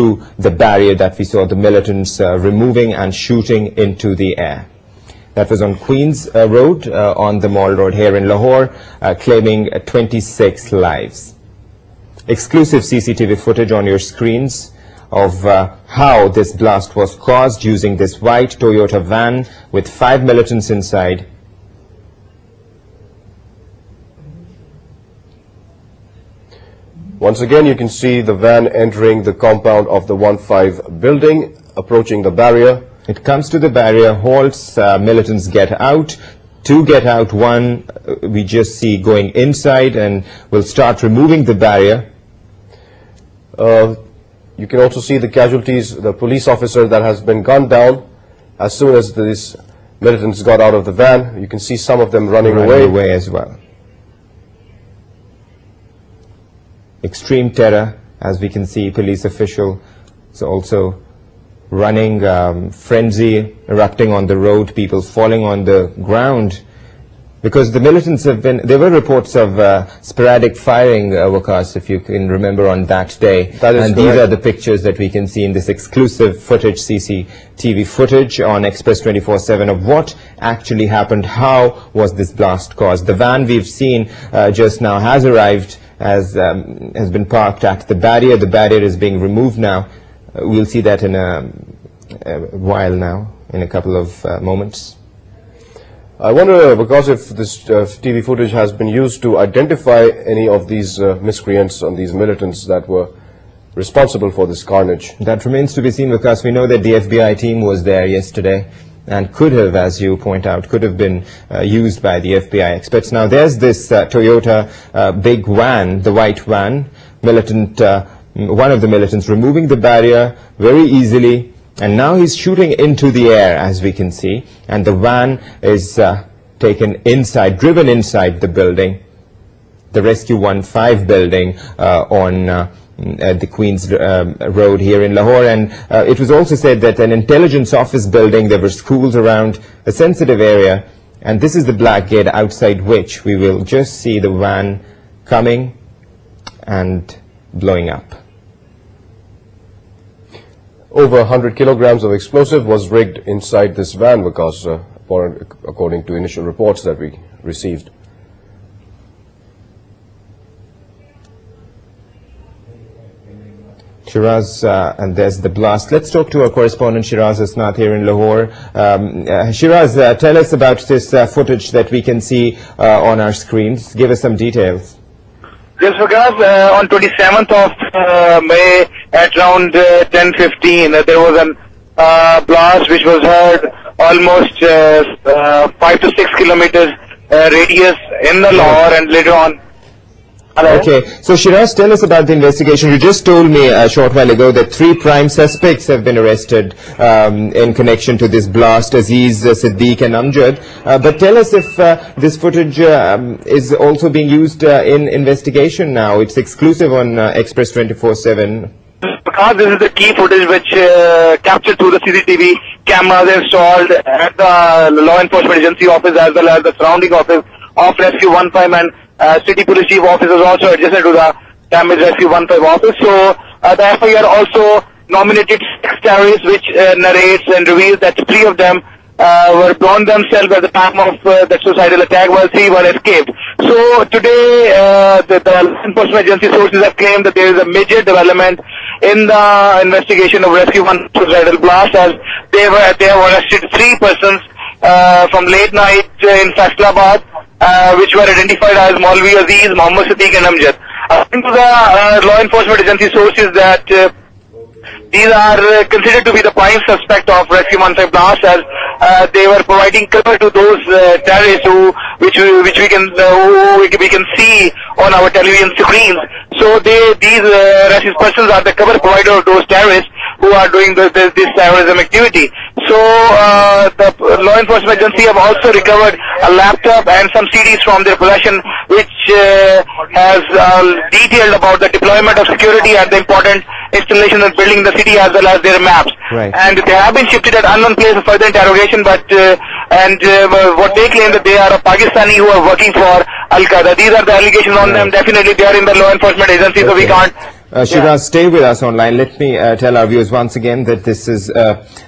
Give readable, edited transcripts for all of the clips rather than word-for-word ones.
to the barrier that we saw the militants removing and shooting into the air. That was on Queen's Road, on the Mall Road here in Lahore, claiming 26 lives. Exclusive CCTV footage on your screens of how this blast was caused using this white Toyota van with 5 militants inside. Once again, you can see the van entering the compound of the 1-5 building, approaching the barrier. It comes to the barrier, halts, militants get out. 2 get out, 1 we just see going inside and will start removing the barrier. You can also see the casualties, the police officer that has been gunned down. As soon as these militants got out of the van, you can see some of them running away as well. Extreme terror, as we can see, police officials also running, frenzy erupting on the road, people falling on the ground, because the militants have been, there were reports of sporadic firing, Waqas, if you can remember, on that day. That is and correct. These are the pictures that we can see in this exclusive footage, CCTV footage on Express 24/7 of what actually happened, how was this blast caused. The van we've seen just now has arrived, has been parked at the barrier. The barrier is being removed now. We'll see that in a while now, in a couple of moments. I wonder, because if this TV footage has been used to identify any of these miscreants and these militants that were responsible for this carnage. That remains to be seen, because we know that the FBI team was there yesterday and could have, as you point out, could have been used by the FBI experts. Now there's this Toyota big van, the white van, militant, one of the militants removing the barrier very easily, and now he's shooting into the air, as we can see, and the van is taken inside, driven inside the building, the Rescue 1-5 building on the Queen's Road here in Lahore. And it was also said that an intelligence office building, there were schools around, a sensitive area, and this is the black gate outside which we will just see the van coming and blowing up. Over 100 kilograms of explosive was rigged inside this van, because according to initial reports that we received. Shiraz, and there's the blast. Let's talk to our correspondent Shiraz Asnath here in Lahore. Shiraz, tell us about this footage that we can see on our screens. Give us some details. Yes, Waqas, on 27th of May at around 10:15, there was a blast which was heard almost 5 to 6 kilometers radius in the Lahore, and later on. Hello? Okay, so Shiraz, tell us about the investigation. You just told me a short while ago that 3 prime suspects have been arrested in connection to this blast, Aziz, Siddiq and Amjad. But tell us if this footage is also being used in investigation now. It's exclusive on Express 24/7. Because this is the key footage which captured through the CCTV cameras installed at the law enforcement agency office as well as the surrounding office of Rescue 1-5, and City Police Chief office is also adjacent to the damaged Rescue 1-5 office. So the FIR also nominated 6 terrorists, which narrates and reveals that 3 of them were blown themselves at the time of that suicidal attack, while 3 were escaped. So today the law enforcement agency sources have claimed that there is a major development in the investigation of Rescue 1 suicidal blast, as they have arrested 3 persons from late night in Faisalabad, which were identified as Maulvi Aziz, Mohammad Siddiq and Amjad. According to the law enforcement agency sources, that these are considered to be the prime suspect of Rescue 1-5 blast, as they were providing cover to those terrorists which we can see on our television screens. So these rescue persons are the cover provider of those terrorists who are doing this terrorism activity. So the law enforcement agency have also recovered a laptop and some CDs from their possession, which has detailed about the deployment of security at the important installation and building in the city, as well as their maps. Right. And they have been shifted at unknown place for further interrogation, but what they claim that they are a Pakistani who are working for Al-Qaeda. These are the allegations on them. Definitely they are in the law enforcement agency, so we can't Shiraz, stay with us online. Let me tell our viewers once again that this is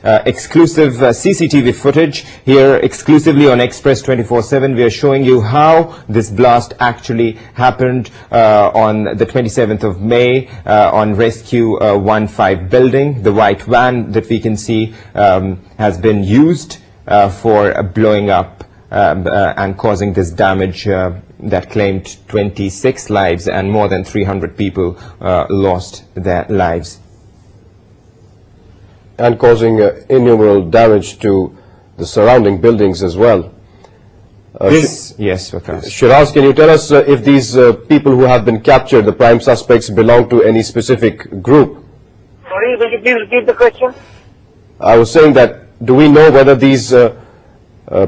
exclusive CCTV footage here exclusively on Express 24/7. We are showing you how this blast actually happened on the 27th of May on Rescue 15 building. The white van that we can see has been used for blowing up and causing this damage that claimed 26 lives, and more than 300 people lost their lives. And causing innumerable damage to the surrounding buildings as well. Yes, Vikas. Shiraz, can you tell us if these people who have been captured, the prime suspects, belong to any specific group? Sorry, will you please repeat the question? I was saying that, do we know whether these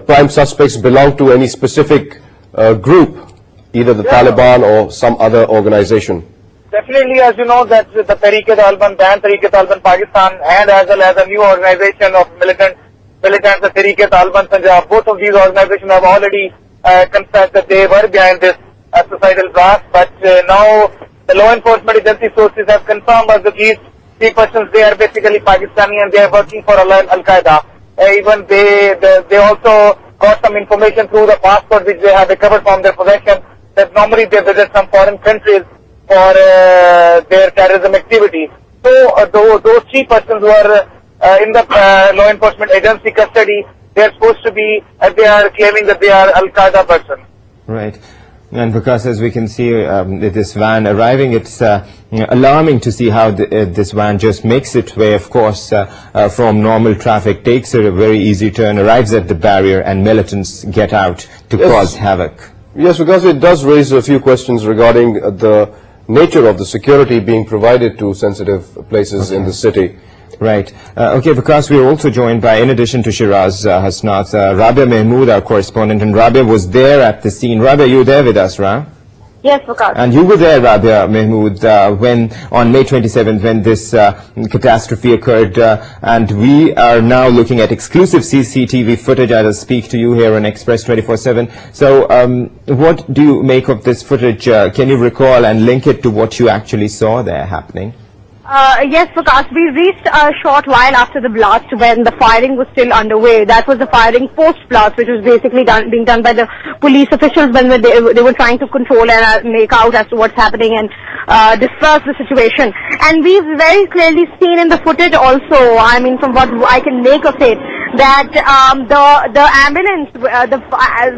prime suspects belong to any specific group, either the Taliban or some other organization? Definitely, as you know, that the Tehreek-e-Taliban, Tehreek-e-Taliban Pakistan, and as well as a new organization of militants, the Tehreek-e-Taliban Punjab, both of these organizations have already confessed that they were behind this suicidal blast. But now the law enforcement agency sources have confirmed that these three persons, they are basically Pakistani and they are working for Al-Qaeda. Even they also got some information through the passport which they have recovered from their possession, that normally they visit some foreign countries for their terrorism activity. So those three persons who are in the law enforcement agency custody, they are supposed to be, they are claiming that they are Al-Qaeda person. Right. And because as we can see this van arriving, it's alarming to see how this van just makes its way, of course, from normal traffic, takes a very easy turn, arrives at the barrier, and militants get out to cause havoc. Yes, because it does raise a few questions regarding the nature of the security being provided to sensitive places in the city. Right. Okay, Vikas, we are also joined by, in addition to Shiraz Hasnath, Rabia Mahmood, our correspondent, and Rabia was there at the scene. Rabia, you were there with us, right? Yes, Vikas. And you were there, Rabia Mahmood, when on May 27th, when this catastrophe occurred, and we are now looking at exclusive CCTV footage. I will speak to you here on Express 24/7. So, what do you make of this footage? Can you recall and link it to what you actually saw there happening? Yes, Vikas, we reached a short while after the blast when the firing was still underway. That was the firing post-blast, which was basically being done by the police officials when they were trying to control and make out as to what's happening and disperse the situation. And we've very clearly seen in the footage also, I mean, from what I can make of it, that the ambulance,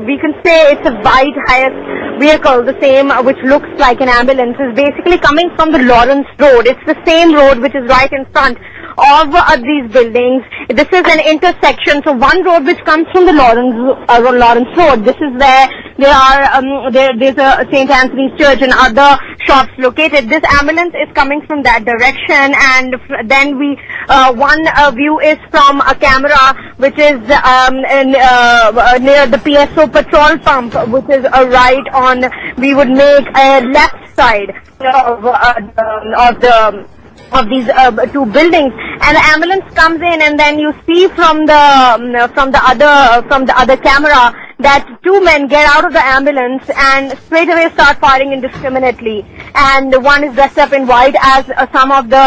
we can say it's a white highest vehicle, the same which looks like an ambulance, is basically coming from the Lawrence Road. It's the same road which is right in front of these buildings. This is an intersection, so one road which comes from the Lawrence Road. This is where there's a St. Anthony's Church and other shops located. This ambulance is coming from that direction, and then one view is from a camera which is near the PSO petrol pump, which is right on, we would make a left side of these two buildings, and the ambulance comes in, and then you see from the other camera that two men get out of the ambulance and straight away start firing indiscriminately. And one is dressed up in white, as some of the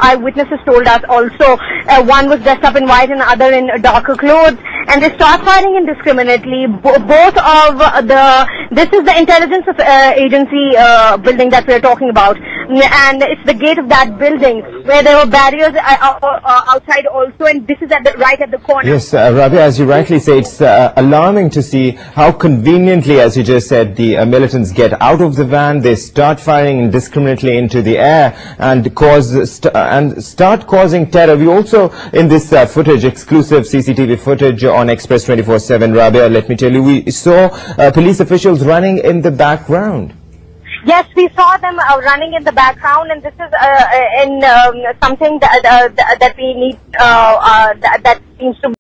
eyewitnesses told us. Also, one was dressed up in white and the other in darker clothes, and they start firing indiscriminately. Both of this is the intelligence agency building that we are talking about, and it's the gate of that building where there were barriers outside also, and this is right at the corner. Yes, Rabia, as you rightly say, it's alarming to see how conveniently, as you just said, the militants get out of the van, they start firing indiscriminately into the air and start causing terror. We also, in this footage, exclusive CCTV footage on Express 24/7, Rabia, let me tell you, we saw police officials running in the background. Yes, we saw them running in the background, and this is something that we need that seems to